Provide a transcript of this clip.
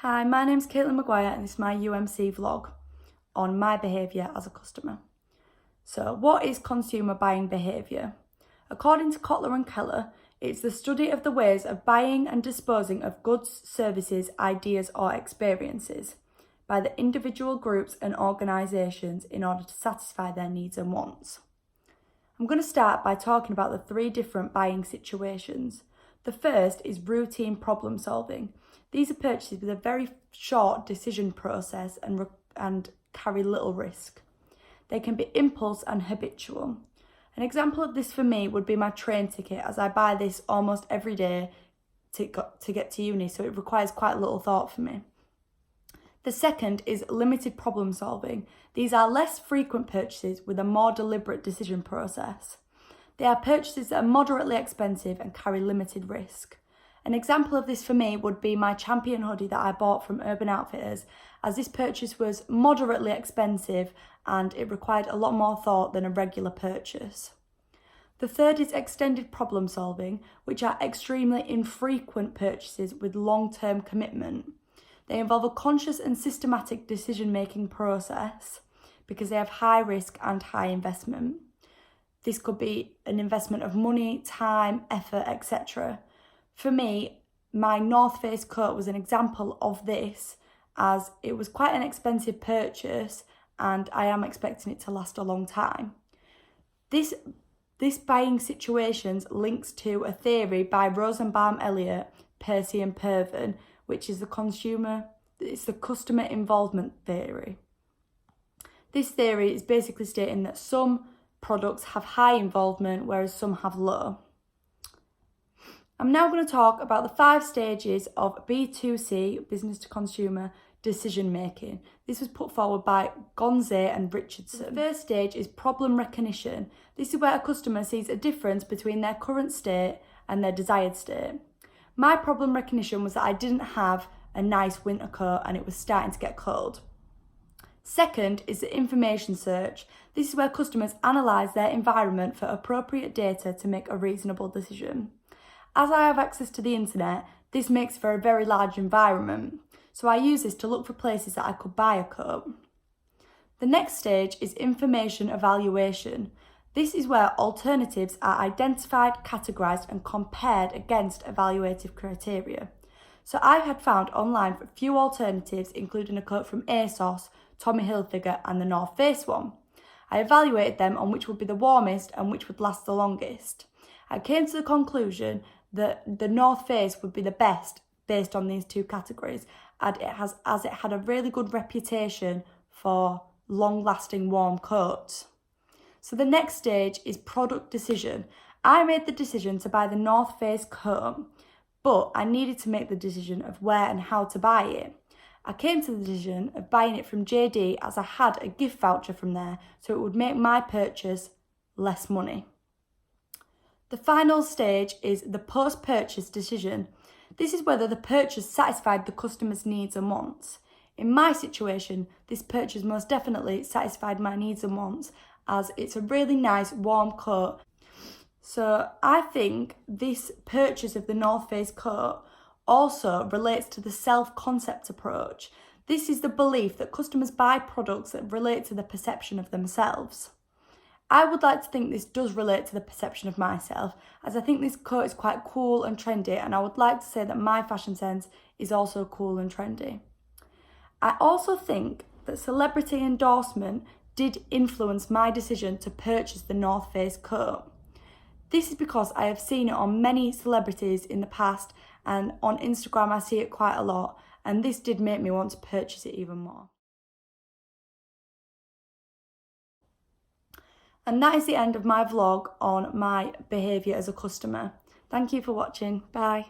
Hi, my name's Caitlin Maguire and this is my UMC vlog on my behaviour as a customer. So what is consumer buying behaviour? According to Kotler and Keller, it's the study of the ways of buying and disposing of goods, services, ideas or experiences by the individual groups and organisations in order to satisfy their needs and wants. I'm going to start by talking about the three different buying situations. The first is routine problem solving. These are purchases with a very short decision process and carry little risk. They can be impulse and habitual. An example of this for me would be my train ticket, as I buy this almost every day to get to uni, so it requires quite little thought for me. The second is limited problem solving. These are less frequent purchases with a more deliberate decision process. They are purchases that are moderately expensive and carry limited risk. An example of this for me would be my Champion hoodie that I bought from Urban Outfitters, as this purchase was moderately expensive and it required a lot more thought than a regular purchase. The third is extended problem solving, which are extremely infrequent purchases with long-term commitment. They involve a conscious and systematic decision-making process because they have high risk and high investment. This could be an investment of money, time, effort, etc. For me, my North Face coat was an example of this, as it was quite an expensive purchase and I am expecting it to last a long time. This buying situations links to a theory by Rosenbaum-Elliot, Percy and Pervan, which is the customer involvement theory. This theory is basically stating that some products have high involvement whereas some have low. I'm now going to talk about the 5 stages of B2C, business to consumer, decision making. This was put forward by Gosnay and Richardson. The first stage is problem recognition. This is where a customer sees a difference between their current state and their desired state. My problem recognition was that I didn't have a nice winter coat and it was starting to get cold. Second is the information search. This is where customers analyse their environment for appropriate data to make a reasonable decision. As I have access to the internet, this makes for a very large environment, so I use this to look for places that I could buy a coat. The next stage is information evaluation. This is where alternatives are identified, categorised and compared against evaluative criteria. So I had found online a few alternatives, including a coat from ASOS, Tommy Hilfiger and the North Face one. I evaluated them on which would be the warmest and which would last the longest. I came to the conclusion that the North Face would be the best based on these two categories, as it had a really good reputation for long-lasting warm coats. So the next stage is product decision. I made the decision to buy the North Face coat, but I needed to make the decision of where and how to buy it. I came to the decision of buying it from JD as I had a gift voucher from there, so it would make my purchase less money. The final stage is the post-purchase decision. This is whether the purchase satisfied the customer's needs and wants. In my situation, this purchase most definitely satisfied my needs and wants, as it's a really nice warm coat. So I think this purchase of the North Face coat also relates to the self-concept approach. This is the belief that customers buy products that relate to the perception of themselves. I would like to think this does relate to the perception of myself, as I think this coat is quite cool and trendy, and I would like to say that my fashion sense is also cool and trendy. I also think that celebrity endorsement did influence my decision to purchase the North Face coat. This is because I have seen it on many celebrities in the past, and on Instagram I see it quite a lot, and this did make me want to purchase it even more. And that is the end of my vlog on my behaviour as a customer. Thank you for watching. Bye.